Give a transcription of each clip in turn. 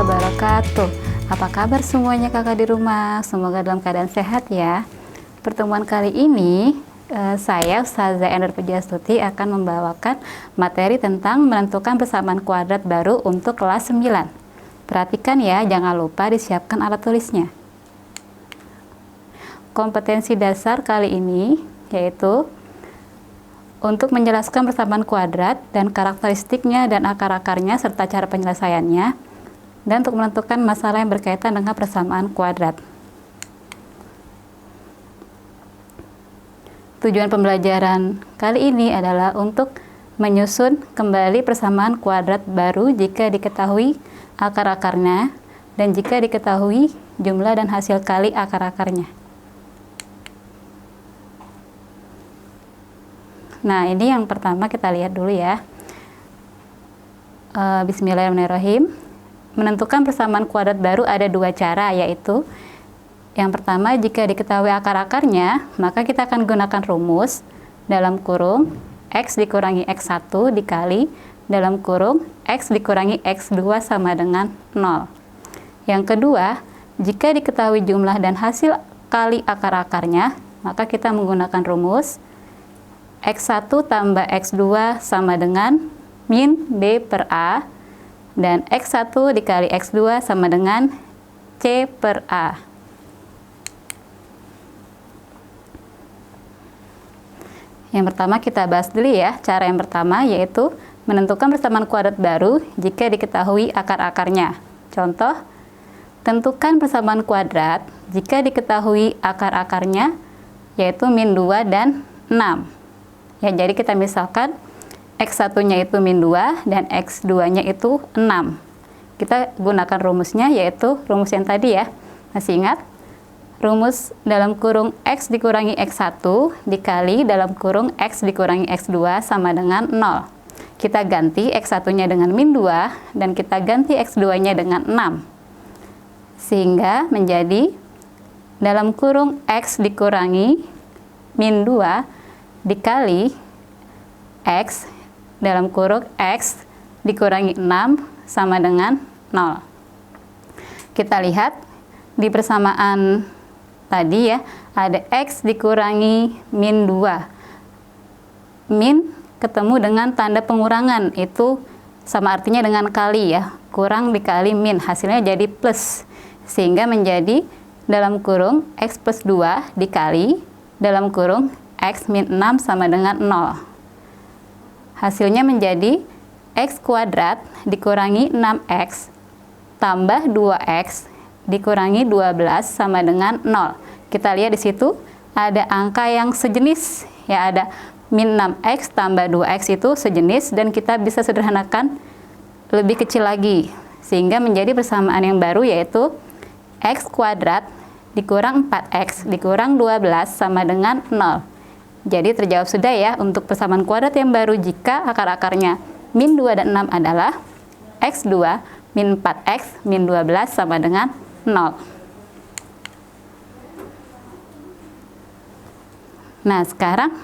wabarakatuh. Apa kabar semuanya kakak di rumah? Semoga dalam keadaan sehat ya. Pertemuan kali ini saya Ustazah Endor Pujastuti akan membawakan materi tentang menentukan persamaan kuadrat baru untuk kelas 9. Perhatikan ya, jangan lupa disiapkan alat tulisnya. Kompetensi dasar kali ini yaitu untuk menjelaskan persamaan kuadrat dan karakteristiknya dan akar-akarnya serta cara penyelesaiannya, dan untuk menentukan masalah yang berkaitan dengan persamaan kuadrat. Tujuan pembelajaran kali ini adalah untuk menyusun kembali persamaan kuadrat baru jika diketahui akar-akarnya dan jika diketahui jumlah dan hasil kali akar-akarnya. Nah, ini yang pertama kita lihat dulu ya. Bismillahirrahmanirrahim. Menentukan persamaan kuadrat baru ada dua cara, yaitu yang pertama, jika diketahui akar-akarnya, maka kita akan gunakan rumus dalam kurung X dikurangi X1 dikali dalam kurung X dikurangi X2 sama dengan 0. Yang kedua, jika diketahui jumlah dan hasil kali akar-akarnya, maka kita menggunakan rumus X1 tambah X2 sama dengan min B per A, dan X1 dikali X2 sama dengan C per A. Yang pertama kita bahas dulu ya, cara yang pertama yaitu menentukan persamaan kuadrat baru jika diketahui akar-akarnya. Contoh, tentukan persamaan kuadrat jika diketahui akar-akarnya yaitu min 2 dan 6. Ya, jadi kita misalkan X1-nya itu min 2 dan X2-nya itu 6. Kita gunakan rumusnya yaitu rumus yang tadi ya. Masih ingat? Rumus dalam kurung X dikurangi X1 dikali dalam kurung X dikurangi X2 sama dengan 0. Kita ganti X1-nya dengan min 2 dan kita ganti X2-nya dengan 6. Sehingga menjadi dalam kurung X dikurangi min 2 dikali X dalam kurung X dikurangi 6 sama dengan 0. Kita lihat di persamaan tadi ya, ada X dikurangi min 2. Min ketemu dengan tanda pengurangan, itu sama artinya dengan kali ya, kurang dikali min, hasilnya jadi plus. Sehingga menjadi dalam kurung X plus 2 dikali dalam kurung X min 6 sama dengan 0. Hasilnya menjadi X kuadrat dikurangi 6X tambah 2X dikurangi 12 sama dengan 0. Kita lihat di situ ada angka yang sejenis ya, ada min 6X tambah 2X itu sejenis, dan kita bisa sederhanakan lebih kecil lagi sehingga menjadi persamaan yang baru yaitu X kuadrat dikurang 4X dikurang 12 sama dengan 0. Jadi terjawab sudah ya untuk persamaan kuadrat yang baru jika akar-akarnya min 2 dan 6 adalah X2 min 4X min 12 sama dengan 0. Nah, sekarang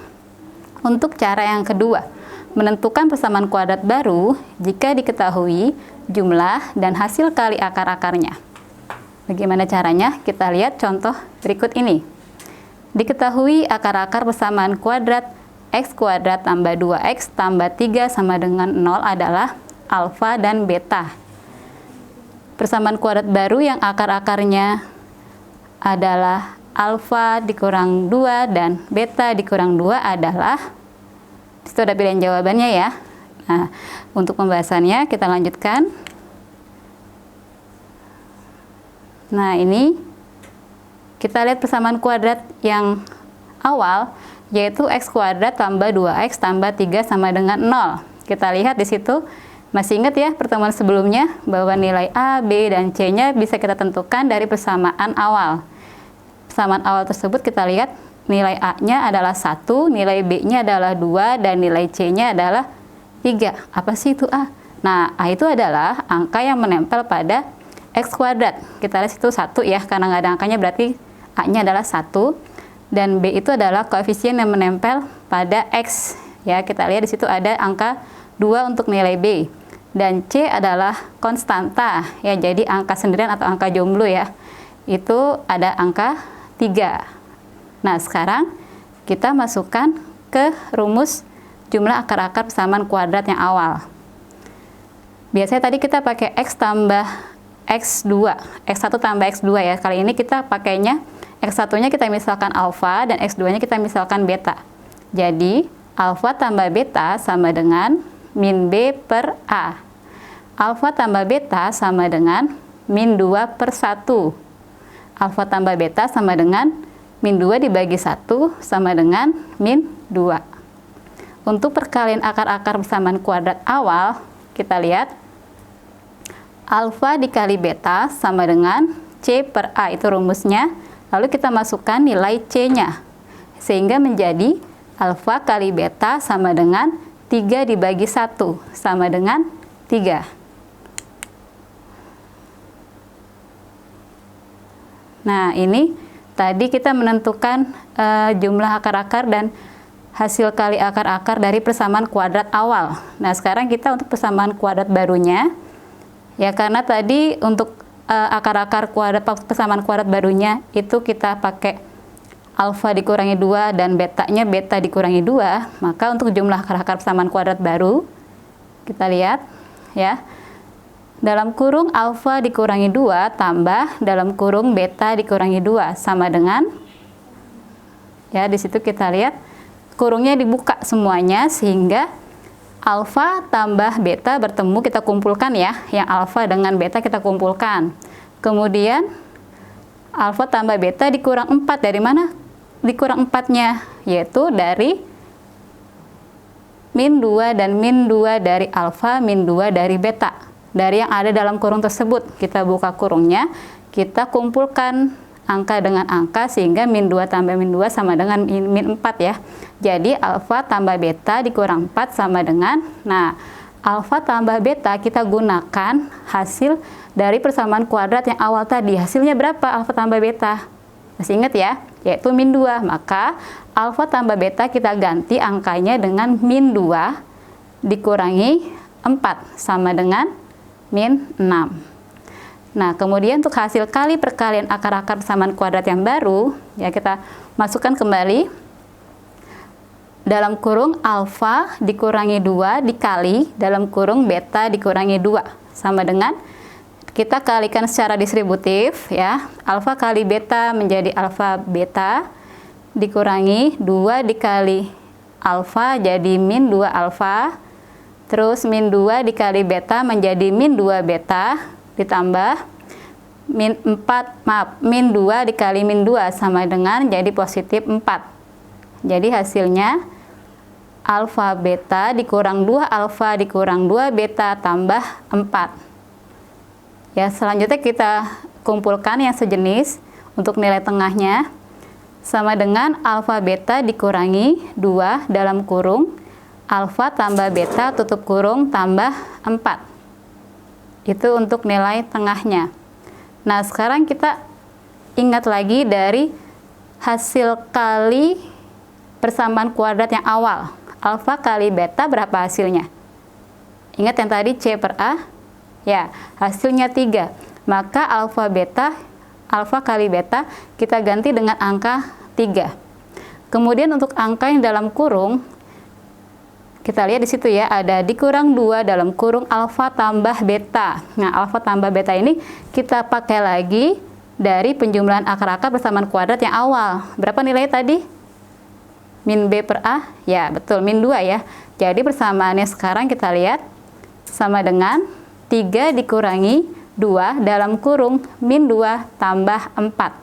untuk cara yang kedua, menentukan persamaan kuadrat baru jika diketahui jumlah dan hasil kali akar-akarnya. Bagaimana caranya? Kita lihat contoh berikut ini. Diketahui akar-akar persamaan kuadrat X kuadrat tambah 2X tambah 3 sama dengan 0 adalah alfa dan beta. Persamaan kuadrat baru yang akar-akarnya adalah alfa dikurang 2 dan beta dikurang 2 adalah, itu ada pilihan jawabannya ya. Nah, untuk pembahasannya kita lanjutkan. Nah, ini kita lihat persamaan kuadrat yang awal yaitu X kuadrat tambah 2X tambah 3 sama dengan 0. Kita lihat di situ, masih ingat ya pertemuan sebelumnya bahwa nilai A, B, dan C-nya bisa kita tentukan dari persamaan awal. Persamaan awal tersebut kita lihat nilai A-nya adalah 1, nilai B-nya adalah 2, dan nilai C-nya adalah 3. Apa sih itu A? Nah, A itu adalah angka yang menempel pada X kuadrat. Kita lihat situ 1 ya, karena nggak ada angkanya berarti A-nya adalah 1, dan B itu adalah koefisien yang menempel pada X. Ya, kita lihat di situ ada angka 2 untuk nilai B. dan C adalah konstanta ya, jadi angka sendirian atau angka jomblo ya. Itu ada angka 3. Nah, sekarang kita masukkan ke rumus jumlah akar-akar persamaan kuadrat yang awal. Biasanya tadi kita pakai X tambah X2, X1 tambah X2 ya. Kali ini kita pakainya X1-nya kita misalkan alfa dan X2-nya kita misalkan beta. Jadi, alfa tambah beta sama dengan min B per A. Alfa tambah beta sama dengan min 2 per 1. Alfa tambah beta sama dengan min 2 dibagi 1 sama dengan min 2. Untuk perkalian akar-akar persamaan kuadrat awal, kita lihat alfa dikali beta sama dengan C per A, itu rumusnya. Lalu kita masukkan nilai C-nya. Sehingga menjadi alfa kali beta sama dengan 3 dibagi 1 sama dengan 3. Nah, ini tadi kita menentukan jumlah akar-akar dan hasil kali akar-akar dari persamaan kuadrat awal. Nah, sekarang kita untuk persamaan kuadrat barunya. Ya, karena tadi untuk akar-akar kuadrat persamaan kuadrat barunya itu kita pakai alfa dikurangi 2 dan betanya beta dikurangi 2, maka untuk jumlah akar-akar persamaan kuadrat baru kita lihat ya. Dalam kurung alfa dikurangi 2 tambah dalam kurung beta dikurangi 2 sama dengan ya, di situ kita lihat kurungnya dibuka semuanya sehingga alfa tambah beta bertemu, kita kumpulkan ya, yang alfa dengan beta kita kumpulkan. Kemudian alfa tambah beta dikurang 4, dari mana dikurang 4-nya? Yaitu dari min 2 dan min 2 dari alfa, min 2 dari beta. Dari yang ada dalam kurung tersebut, kita buka kurungnya, kita kumpulkan angka dengan angka sehingga min 2 tambah min 2 sama dengan min 4 ya. Jadi alfa tambah beta dikurang 4 sama dengan, nah alfa tambah beta kita gunakan hasil dari persamaan kuadrat yang awal tadi. Hasilnya berapa alfa tambah beta? Masih ingat ya? Yaitu min 2. Maka alfa tambah beta kita ganti angkanya dengan min 2 dikurangi 4 sama dengan min 6. Nah, kemudian untuk hasil kali perkalian akar-akar persamaan kuadrat yang baru, ya kita masukkan kembali dalam kurung alfa dikurangi 2 dikali dalam kurung beta dikurangi 2 sama dengan, kita kalikan secara distributif ya, alfa kali beta menjadi alfa beta dikurangi 2 dikali alfa jadi min 2 alfa, terus min 2 dikali beta menjadi min 2 beta ditambah min 2 dikali min 2 sama dengan jadi positif 4. Jadi hasilnya alfa beta dikurang 2 alfa dikurang 2 beta tambah 4. Ya, selanjutnya kita kumpulkan yang sejenis untuk nilai tengahnya sama dengan alfa beta dikurangi 2 dalam kurung alfa tambah beta tutup kurung tambah 4. Itu untuk nilai tengahnya. Nah, sekarang kita ingat lagi dari hasil kali persamaan kuadrat yang awal. Alfa kali beta berapa hasilnya? Ingat yang tadi C per A? Ya, hasilnya 3. Maka alfa kali beta kita ganti dengan angka 3. Kemudian untuk angka yang dalam kurung, kita lihat di situ ya, ada dikurang 2 dalam kurung alfa tambah beta. Nah, alfa tambah beta ini kita pakai lagi dari penjumlahan akar-akar persamaan kuadrat yang awal. Berapa nilainya tadi? Min B per A? Ya, betul, min 2 ya. Jadi persamaannya sekarang kita lihat sama dengan 3 dikurangi 2 dalam kurung min 2 tambah 4.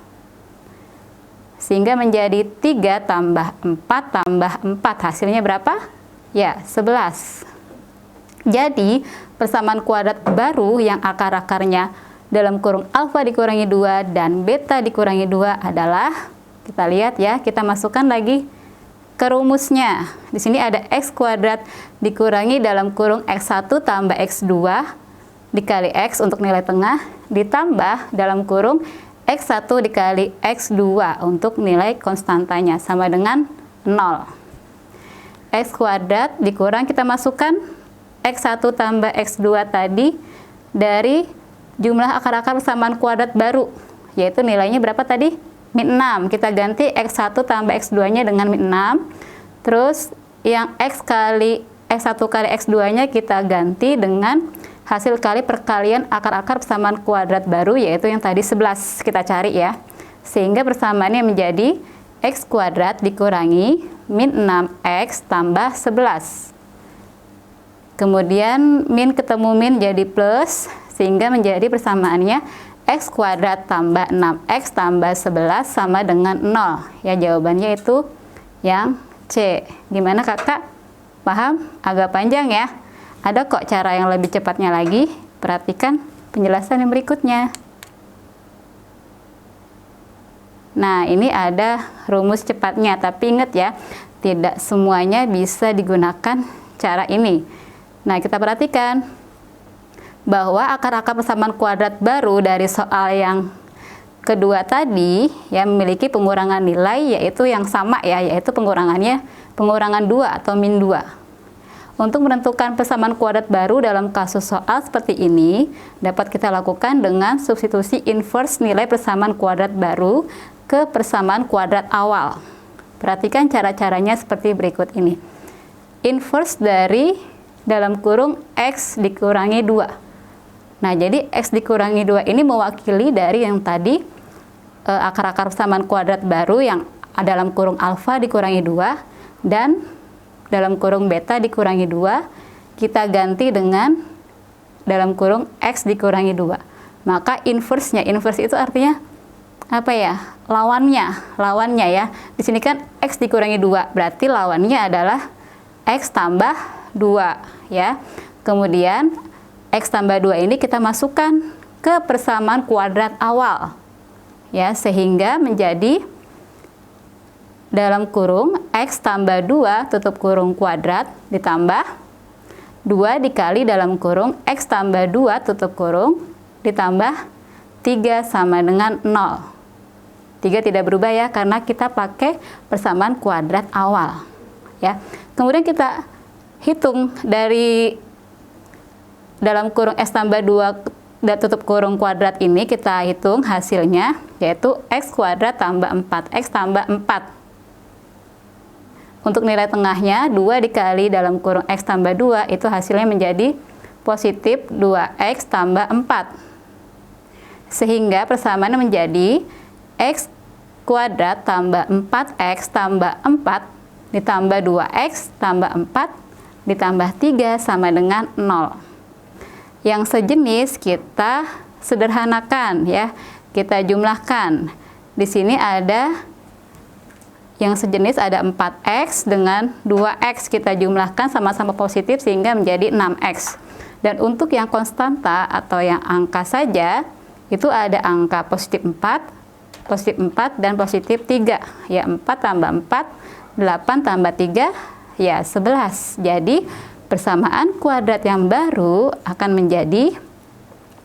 Sehingga menjadi 3 tambah 4 tambah 4. Hasilnya berapa? Ya, 11. Jadi, persamaan kuadrat baru yang akar-akarnya dalam kurung alfa dikurangi 2 dan beta dikurangi 2 adalah, kita lihat ya, kita masukkan lagi ke rumusnya. Di sini ada x kuadrat dikurangi dalam kurung x1 tambah x2 dikali x untuk nilai tengah ditambah dalam kurung x1 dikali x2 untuk nilai konstantanya sama dengan 0. X kuadrat dikurang, kita masukkan X1 tambah X2 tadi dari jumlah akar-akar persamaan kuadrat baru, yaitu nilainya berapa tadi? Min 6. Kita ganti X1 tambah X2-nya dengan min 6. Terus yang X kali X1 kali X2-nya kita ganti dengan hasil kali perkalian akar-akar persamaan kuadrat baru, yaitu yang tadi 11 kita cari ya. Sehingga persamaannya menjadi X kuadrat dikurangi min 6X tambah 11. Kemudian min ketemu min jadi plus, sehingga menjadi persamaannya X kuadrat tambah 6X tambah 11 sama dengan 0. Ya, jawabannya itu yang C. Gimana kakak? Paham? Agak panjang ya. Ada kok cara yang lebih cepatnya lagi. Perhatikan penjelasan yang berikutnya. Nah, ini ada rumus cepatnya, tapi ingat ya, tidak semuanya bisa digunakan cara ini. Nah, kita perhatikan bahwa akar-akar persamaan kuadrat baru dari soal yang kedua tadi ya memiliki pengurangan nilai, yaitu yang sama ya, yaitu pengurangan 2 atau min 2. Untuk menentukan persamaan kuadrat baru dalam kasus soal seperti ini, dapat kita lakukan dengan substitusi inverse nilai persamaan kuadrat baru ke persamaan kuadrat awal. Perhatikan cara-caranya seperti berikut ini. Inverse dari dalam kurung X dikurangi 2. Nah, jadi X dikurangi 2 ini mewakili dari yang tadi akar-akar persamaan kuadrat baru yang dalam kurung alfa dikurangi 2 dan dalam kurung beta dikurangi 2, kita ganti dengan dalam kurung X dikurangi 2. Maka inverse itu artinya apa ya? Lawannya ya. Di sini kan X dikurangi 2, berarti lawannya adalah X tambah 2 ya. Kemudian X tambah 2 ini kita masukkan ke persamaan kuadrat awal ya, sehingga menjadi dalam kurung X tambah 2 tutup kurung kuadrat ditambah 2 dikali dalam kurung X tambah 2 tutup kurung ditambah 3 sama dengan 0. 3 tidak berubah ya, karena kita pakai persamaan kuadrat awal ya. Kemudian kita hitung dari dalam kurung X tambah 2 dan tutup kurung kuadrat ini, kita hitung hasilnya yaitu X kuadrat tambah 4X tambah 4. Untuk nilai tengahnya 2 dikali dalam kurung X tambah 2 itu hasilnya menjadi positif 2X tambah 4. Sehingga persamaannya menjadi X kuadrat tambah 4X tambah 4 ditambah 2X tambah 4 ditambah 3 sama dengan 0. Yang sejenis kita sederhanakan ya, kita jumlahkan. Di sini ada yang sejenis, ada 4X dengan 2X, kita jumlahkan sama-sama positif sehingga menjadi 6X. Dan untuk yang konstanta atau yang angka saja, itu ada angka positif 4 dan positif 3. Ya, 4 tambah 4, 8 tambah 3, ya 11. Jadi persamaan kuadrat yang baru akan menjadi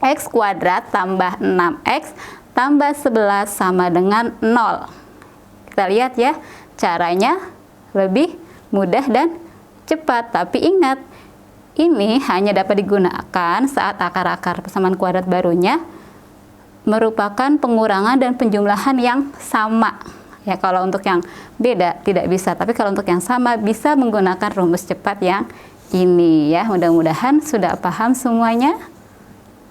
X kuadrat tambah 6X tambah 11 sama dengan 0. Kita lihat ya, caranya lebih mudah dan cepat. Tapi ingat, ini hanya dapat digunakan saat akar-akar persamaan kuadrat barunya merupakan pengurangan dan penjumlahan yang sama. Ya, kalau untuk yang beda tidak bisa, tapi kalau untuk yang sama bisa menggunakan rumus cepat yang ini ya. Mudah-mudahan sudah paham semuanya.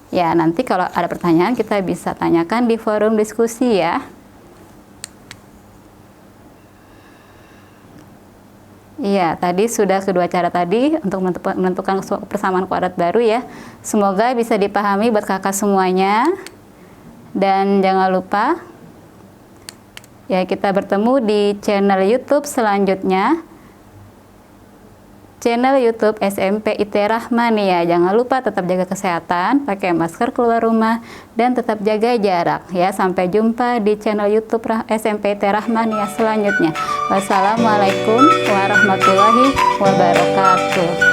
Ya, nanti kalau ada pertanyaan kita bisa tanyakan di forum diskusi ya. Iya, tadi sudah kedua cara tadi untuk menentukan persamaan kuadrat baru ya. Semoga bisa dipahami buat kakak semuanya. Dan jangan lupa ya, kita bertemu di channel YouTube selanjutnya. Channel YouTube SMP IT Rahmania. Jangan lupa tetap jaga kesehatan, pakai masker keluar rumah, dan tetap jaga jarak ya. Sampai jumpa di channel YouTube SMP IT Rahmania selanjutnya. Wassalamualaikum warahmatullahi wabarakatuh.